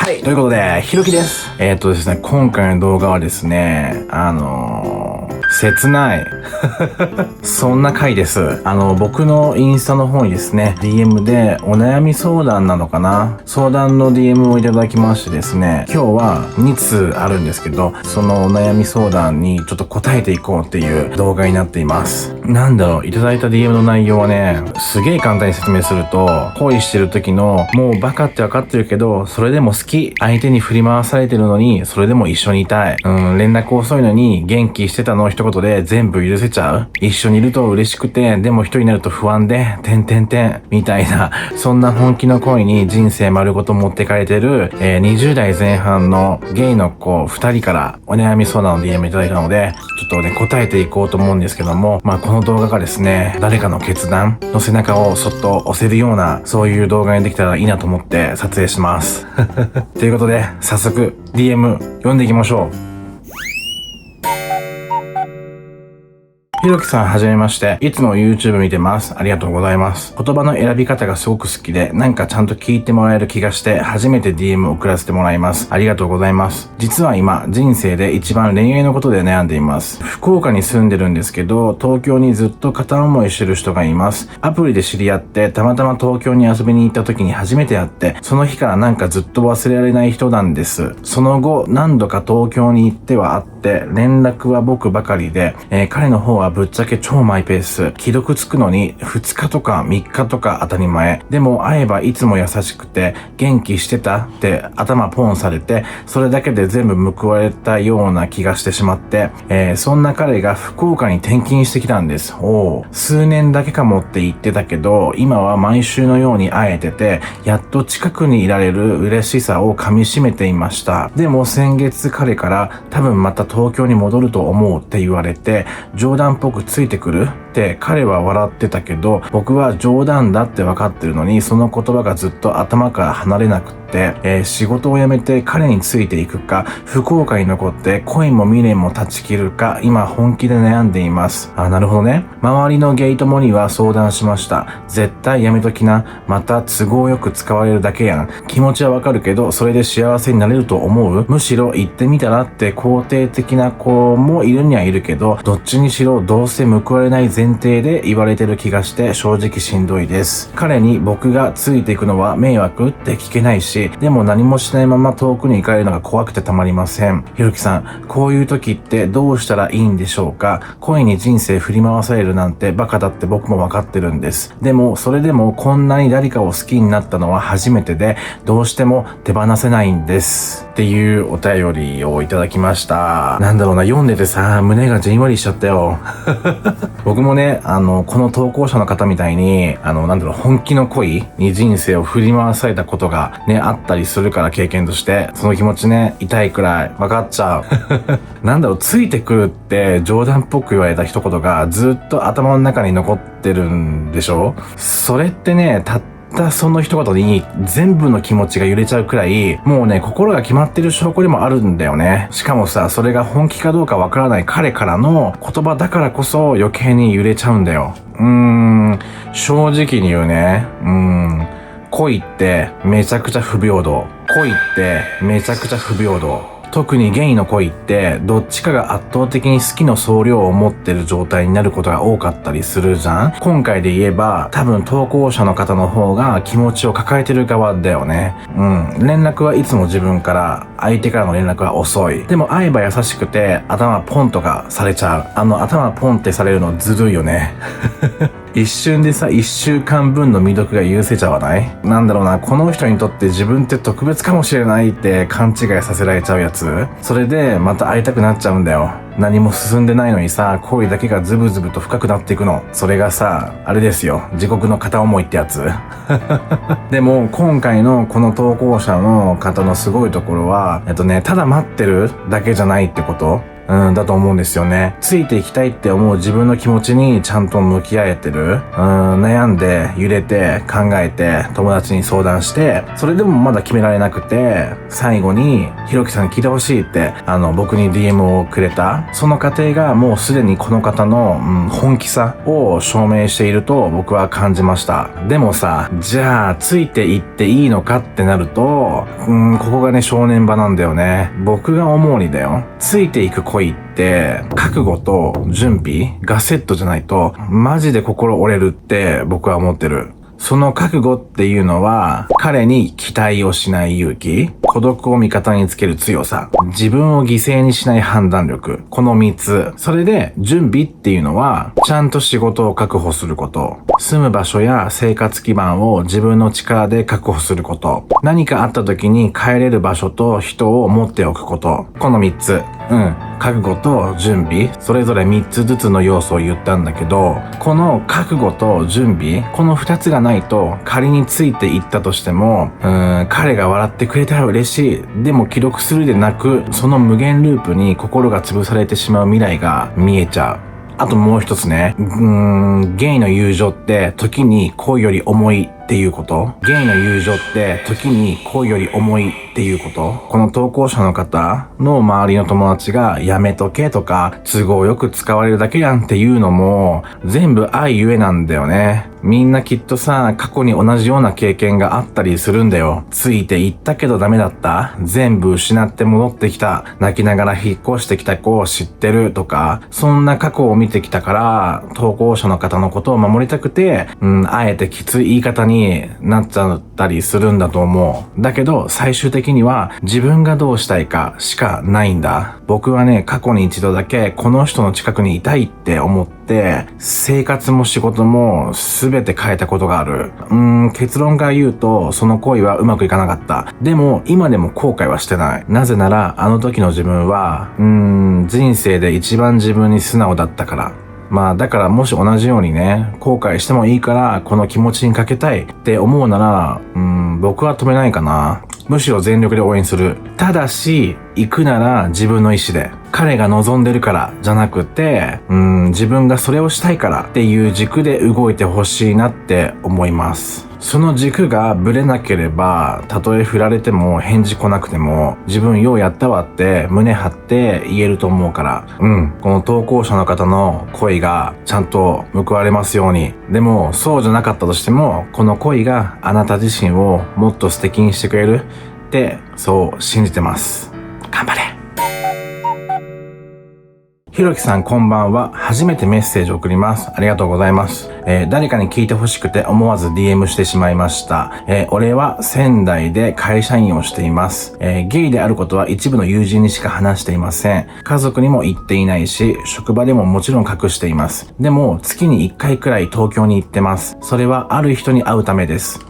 はい、ということで、ひろきです。ですね、今回の動画はですね、切ない。そんな回です。僕のインスタの方にですね、DM でお悩み相談なのかな、相談の DM をいただきましてですね、今日は2通あるんですけど、そのお悩み相談にちょっと答えていこうっていう動画になっています。なんだろう、いただいた DM の内容はね、すげえ簡単に説明すると、恋してる時の、もうバカってわかってるけど、それでも好き。相手に振り回されてるのに、それでも一緒にいたい。連絡遅いのに、元気してたの一言で全部許せちゃう。一緒にいると嬉しくて、でも一人になると不安で、みたいな、そんな本気の恋に人生丸ごと持ってかれてる、20代前半のゲイの子2人からお悩み相談の DM いただいたので、ちょっとね、答えていこうと思うんですけども、この動画がですね、誰かの決断の背中をそっと押せるような、そういう動画にできたらいいなと思って撮影します。ということで、早速 DM 読んでいきましょう。ひろきさんはじめまして。いつも YouTube 見てます。ありがとうございます。言葉の選び方がすごく好きで、なんかちゃんと聞いてもらえる気がして、初めて DM を送らせてもらいます。ありがとうございます。実は今、人生で一番恋愛のことで悩んでいます。福岡に住んでるんですけど、東京にずっと片思いしてる人がいます。アプリで知り合って、たまたま東京に遊びに行った時に初めて会って、その日からなんかずっと忘れられない人なんです。その後、何度か東京に行っては会って、連絡は僕ばかりで、彼の方はぶっちゃけ超マイペース。既読つくのに2日とか3日とか当たり前。でも会えばいつも優しくて、元気してたって頭ポンされて、それだけで全部報われたような気がしてしまって、そんな彼が福岡に転勤してきたんです。数年だけかもって言ってたけど、今は毎週のように会えてて、やっと近くにいられる嬉しさを噛み締めていました。でも先月彼から多分また東京に戻ると思うって言われて、冗談っぽくついてくるって彼は笑ってたけど、僕は冗談だって分かってるのに、その言葉がずっと頭から離れなくて、仕事を辞めて彼についていくか、福岡に残って恋も未練も断ち切るか、今本気で悩んでいます。なるほどね。周りのゲイ友には相談しました。絶対やめときな。また都合よく使われるだけやん。気持ちはわかるけど、それで幸せになれると思う？むしろ行ってみたらって肯定的な子もいるにはいるけど、どっちにしろどうせ報われない前提で言われてる気がして正直しんどいです。彼に僕がついていくのは迷惑って聞けないし、でも何もしないまま遠くに行かれるのが怖くてたまりません。ひろきさん、こういう時ってどうしたらいいんでしょうか？恋に人生振り回されるなんてバカだって僕もわかってるんです。でもそれでもこんなに誰かを好きになったのは初めてで、どうしても手放せないんです。っていうお便りをいただきました。なんだろうな、読んでてさ、胸がじんわりしちゃったよ。僕もね、この投稿者の方みたいに、本気の恋に人生を振り回されたことがね、あったりするから経験として、その気持ちね、痛いくらい分かっちゃう。ついてくるって冗談っぽく言われた一言がずっと頭の中に残ってるんでしょ？それってね、たったその一言に全部の気持ちが揺れちゃうくらい、もうね、心が決まってる証拠でもあるんだよね。しかもさ、それが本気かどうかわからない彼からの言葉だからこそ余計に揺れちゃうんだよ。正直に言うね。恋ってめちゃくちゃ不平等。恋ってめちゃくちゃ不平等。特にゲイの恋ってどっちかが圧倒的に好きの総量を持ってる状態になることが多かったりするじゃん。今回で言えば多分投稿者の方の方が気持ちを抱えてる側だよね。連絡はいつも自分から、相手からの連絡は遅い。でも会えば優しくて頭ポンとかされちゃう。頭ポンってされるのずるいよね。一瞬でさ、1週間分の未読が許せちゃわない？この人にとって自分って特別かもしれないって勘違いさせられちゃうやつ？それでまた会いたくなっちゃうんだよ。何も進んでないのにさ、恋だけがズブズブと深くなっていくの。それがさ、あれですよ。地獄の片思いってやつ。でも、今回のこの投稿者の方のすごいところは、ただ待ってるだけじゃないってこと。だと思うんですよね。ついていきたいって思う自分の気持ちにちゃんと向き合えてる。悩んで、揺れて、考えて、友達に相談して、それでもまだ決められなくて、最後に、ひろきさんに聞いてほしいって、僕に DM をくれた。その過程がもうすでにこの方の、本気さを証明していると僕は感じました。でもさ、じゃあ、ついていっていいのかってなると、ここがね、正念場なんだよね。僕が思うにだよ。ついていく恋って、覚悟と準備がセットじゃないと、マジで心折れるって僕は思ってる。その覚悟っていうのは、彼に期待をしない勇気、孤独を味方につける強さ、自分を犠牲にしない判断力、この3つ。それで、準備っていうのは、ちゃんと仕事を確保すること。住む場所や生活基盤を自分の力で確保すること。何かあった時に帰れる場所と人を持っておくこと。この3つ。覚悟と準備、それぞれ3つずつの要素を言ったんだけど、この覚悟と準備、この2つがないと仮についていったとしても、彼が笑ってくれたら嬉しい。でも既読するでなく、その無限ループに心が潰されてしまう未来が見えちゃう。あともう一つね、ゲイの友情って時に恋より重いっていうこと。ゲイの友情って時に恋より重いっていうこと。この投稿者の方の周りの友達がやめとけとか都合よく使われるだけやんっていうのも全部愛ゆえなんだよね。みんなきっとさ、過去に同じような経験があったりするんだよ。ついていったけどダメだった。全部失って戻ってきた。泣きながら引っ越してきた子を知ってるとか、そんな過去を見てきたから、投稿者の方のことを守りたくて、あえてきつい言い方になっちゃったりするんだと思う。だけど、最終的には自分がどうしたいかしかないんだ。僕はね、過去に一度だけこの人の近くにいたいって思って、生活も仕事も全て変えたことがある。結論から言うと、その恋はうまくいかなかった。でも、今でも後悔はしてない。なぜなら、あの時の自分は、人生で一番自分に素直だったから。だからもし同じようにね、後悔してもいいから、この気持ちにかけたいって思うなら、僕は止めないかな。むしろ全力で応援する。ただし、行くなら自分の意思で。彼が望んでるからじゃなくて、自分がそれをしたいからっていう軸で動いてほしいなって思います。その軸がブレなければ、たとえ振られても返事来なくても、自分ようやったわって胸張って言えると思うから、この投稿者の方の恋がちゃんと報われますように。でも、そうじゃなかったとしても、この恋があなた自身をもっと素敵にしてくれるって、そう信じてます。頑張れ。ひろきさんこんばんは。初めてメッセージを送ります。ありがとうございます。誰かに聞いてほしくて思わず DM してしまいました。俺は仙台で会社員をしています。ゲイであることは一部の友人にしか話していません。家族にも言っていないし、職場でももちろん隠しています。でも月に1回くらい東京に行ってます。それはある人に会うためです。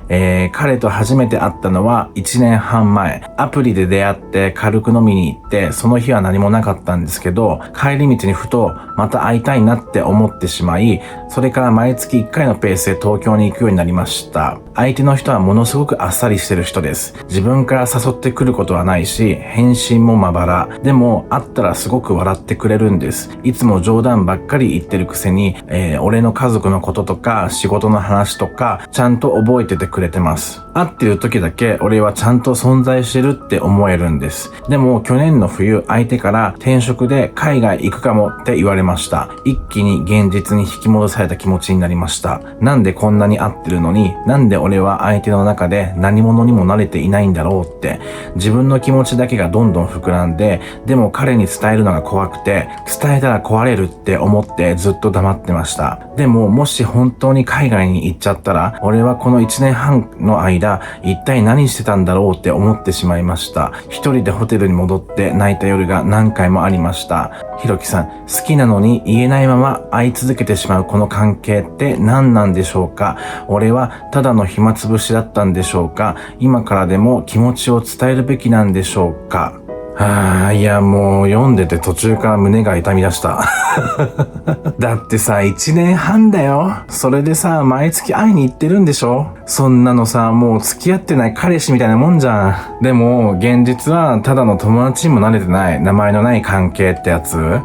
彼と初めて会ったのは1年半前。アプリで出会って軽く飲みに行って、その日は何もなかったんですけど、帰り道にふとまた会いたいなって思ってしまい、それから毎月1回のペースで東京に行くようになりました。相手の人はものすごくあっさりしてる人です。自分から誘ってくることはないし、返信もまばら。でも会ったらすごく笑ってくれるんです。いつも冗談ばっかり言ってるくせに、俺の家族のこととか仕事の話とかちゃんと覚えててくれてます。会ってる時だけ俺はちゃんと存在してるって思えるんです。でも去年の冬、相手から転職で海外行くかもって言われました。一気に現実に引き戻された気持ちになりました。なんでこんなに会ってるのに、なんで俺は相手の中で何者にも慣れていないんだろうって、自分の気持ちだけがどんどん膨らんで、でも彼に伝えるのが怖くて、伝えたら壊れるって思ってずっと黙ってました。でももし本当に海外に行っちゃったら、俺はこの1年半の間、一体何してたんだろうって思ってしまいました。一人でホテルに戻って泣いた夜が何回もありました。ひろきさん、好きなのに言えないまま会い続けてしまうこの関係って何なんでしょうか？俺はただの暇つぶしだったんでしょうか？今からでも気持ちを伝えるべきなんでしょうか？いやもう読んでて途中から胸が痛み出した。だってさ、1年半だよ。それでさ、毎月会いに行ってるんでしょ？そんなのさ、もう付き合ってない彼氏みたいなもんじゃん。でも、現実はただの友達にもなれてない、名前のない関係ってやつ。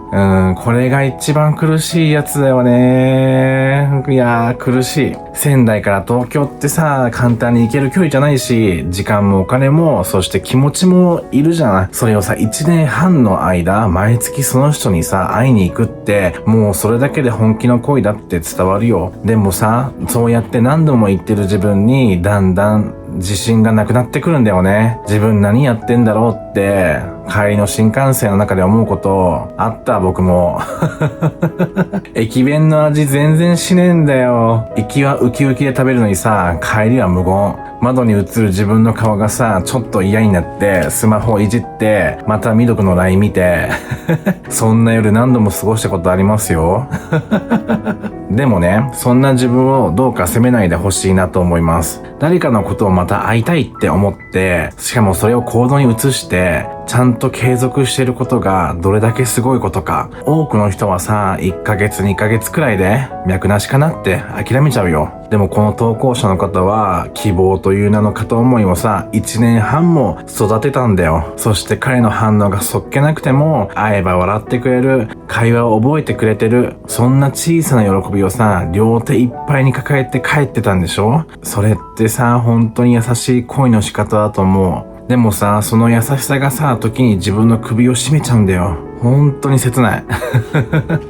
これが一番苦しいやつだよね。いやー、苦しい。仙台から東京ってさ、簡単に行ける距離じゃないし、時間もお金も、そして気持ちもいるじゃん。それをさ、1年半の間、毎月その人にさ、会いに行くって、もうそれだけで本気の恋だって伝わるよ。でもさ、そうやって何度も言ってる自分に、だんだん自信がなくなってくるんだよね。自分何やってんだろうって、帰りの新幹線の中で思うことあった、僕も。駅弁の味全然しねえんだよ。行きはウキウキで食べるのにさ、帰りは無言。窓に映る自分の顔がさ、ちょっと嫌になって、スマホいじって、また未読の LINE 見て、そんな夜何度も過ごしたことありますよ。でもね、そんな自分をどうか責めないでほしいなと思います。誰かのことをまた会いたいって思って、しかもそれを行動に移して、ちゃんと継続していることがどれだけすごいことか。多くの人はさ、1ヶ月2ヶ月くらいで脈なしかなって諦めちゃうよ。でもこの投稿者の方は希望という名の片思いをさ、1年半も育てたんだよ。そして彼の反応がそっけなくても、会えば笑ってくれる、会話を覚えてくれてる、そんな小さな喜びをさ、両手いっぱいに抱えて帰ってたんでしょ？それってさ、本当に優しい恋の仕方だと思う。でもさ、その優しさがさ、時に自分の首を絞めちゃうんだよ。本当に切ない。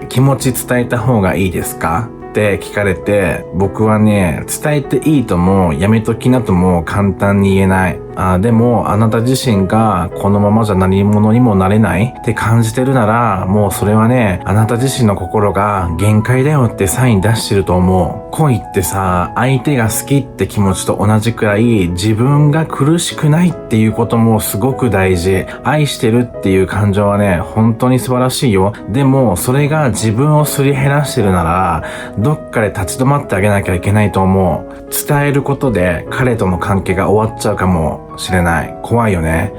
気持ち伝えた方がいいですか？って聞かれて、僕はね、伝えていいともやめときなとも簡単に言えない。でもあなた自身がこのままじゃ何者にもなれないって感じてるなら、もうそれはね、あなた自身の心が限界だよってサイン出してると思う。恋ってさ、相手が好きって気持ちと同じくらい自分が苦しくないっていうこともすごく大事。愛してるっていう感情はね、本当に素晴らしいよ。でもそれが自分をすり減らしてるなら、どっかで立ち止まってあげなきゃいけないと思う。伝えることで彼との関係が終わっちゃうかもしれない。怖いよね。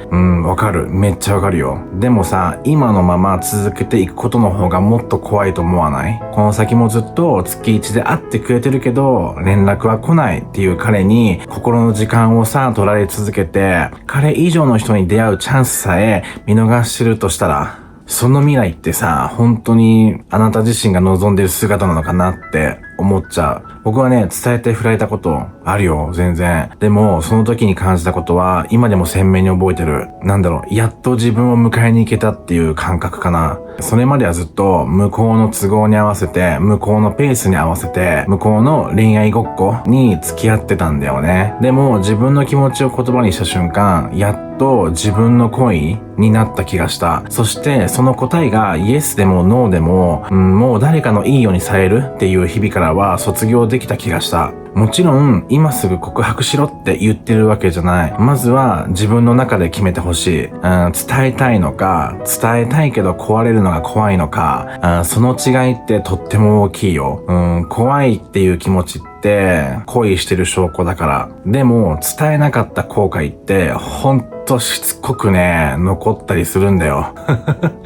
わかる。めっちゃわかるよ。でもさ、今のまま続けていくことの方がもっと怖いと思わない？この先もずっと月1で会ってくれてるけど、連絡は来ないっていう彼に心の時間をさ、取られ続けて、彼以上の人に出会うチャンスさえ見逃してるとしたら、その未来ってさ、本当にあなた自身が望んでる姿なのかなって思っちゃう。僕はね、伝えて振られたことあるよ、全然。でも、その時に感じたことは、今でも鮮明に覚えてる。やっと自分を迎えに行けたっていう感覚かな。それまではずっと、向こうの都合に合わせて、向こうのペースに合わせて、向こうの恋愛ごっこに付き合ってたんだよね。でも、自分の気持ちを言葉にした瞬間、やっと自分の恋になった気がした。そして、その答えがイエスでもノーでも、もう誰かのいいようにされるっていう日々からは卒業できた気がした。もちろん、今すぐ告白しろって言ってるわけじゃない。まずは自分の中で決めてほしい。伝えたいのか、伝えたいけど壊れるのが怖いのか、その違いってとっても大きいよ。怖いっていう気持ちって恋してる証拠だから。でも、伝えなかった後悔って、ほんとしつこくね、残ったりするんだよ。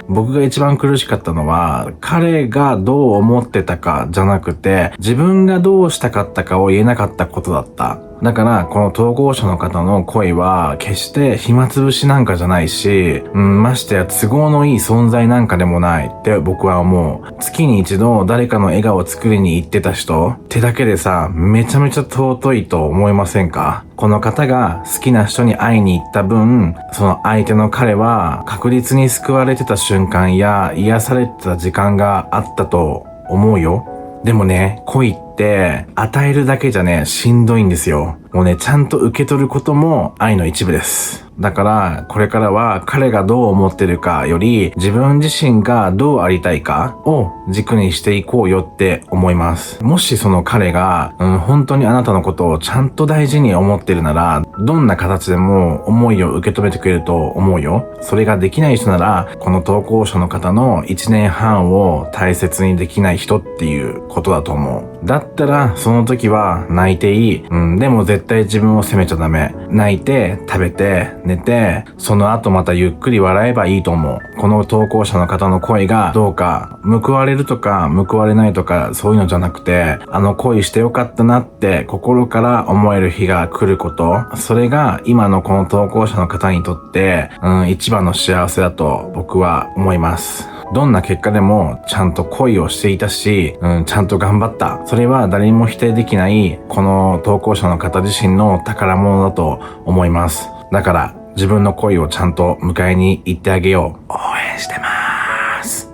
僕が一番苦しかったのは、彼がどう思ってたかじゃなくて、自分がどうしたかったかを言えなかったことだった。だから、この投稿者の方の恋は、決して暇つぶしなんかじゃないし、ましてや都合のいい存在なんかでもないって僕は思う。月に一度誰かの笑顔を作りに行ってた人ってだけでさ、めちゃめちゃ尊いと思いませんか？この方が好きな人に会いに行った分、その相手の彼は確実に救われてた瞬間や癒されてた時間があったと思うよ。でもね、恋って与えるだけじゃね、しんどいんですよ。もうね、ちゃんと受け取ることも愛の一部です。だから、これからは彼がどう思ってるかより、自分自身がどうありたいかを軸にしていこうよって思います。もしその彼が、本当にあなたのことをちゃんと大事に思ってるなら、どんな形でも思いを受け止めてくれると思うよ。それができない人なら、この投稿者の方の1年半を大切にできない人っていうことだと思う。だったら、その時は泣いていい。でも絶対自分を責めちゃダメ。泣いて、食べて、寝て、その後またゆっくり笑えばいいと思う。この投稿者の方の恋がどうか、報われるとか報われないとかそういうのじゃなくて、あの恋してよかったなって心から思える日が来ること、それが今のこの投稿者の方にとって、一番の幸せだと僕は思います。どんな結果でもちゃんと恋をしていたし、ちゃんと頑張った。それは誰にも否定できないこの投稿者の方自身の宝物だと思います。だから自分の恋をちゃんと迎えに行ってあげよう。応援してます。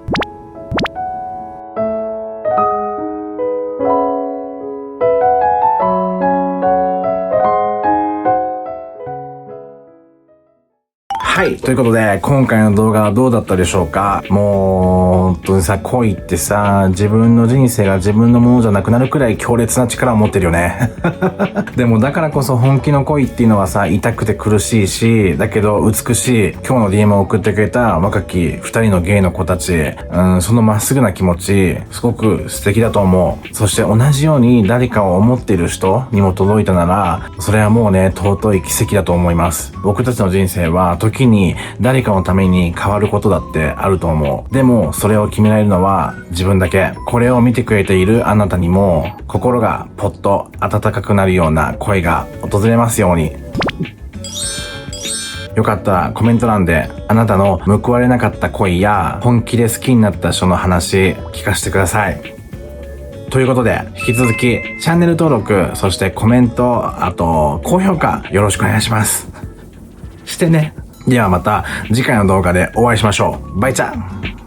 はい。ということで、今回の動画はどうだったでしょうか？もう、本当にさ、恋ってさ、自分の人生が自分のものじゃなくなるくらい強烈な力を持ってるよね。でもだからこそ本気の恋っていうのはさ、痛くて苦しいし、だけど美しい。今日の DM を送ってくれた若き二人のゲイの子たち、そのまっすぐな気持ち、すごく素敵だと思う。そして同じように誰かを思っている人にも届いたなら、それはもうね、尊い奇跡だと思います。僕たちの人生は時に誰かのために変わることだってあると思う。でもそれを決められるのは自分だけ。これを見てくれているあなたにも心がポッと温かくなるような恋が訪れますように。よかったらコメント欄であなたの報われなかった恋や本気で好きになった人の話聞かせてください。ということで引き続きチャンネル登録、そしてコメント、あと高評価よろしくお願いします。してね。ではまた次回の動画でお会いしましょう。バイチャー。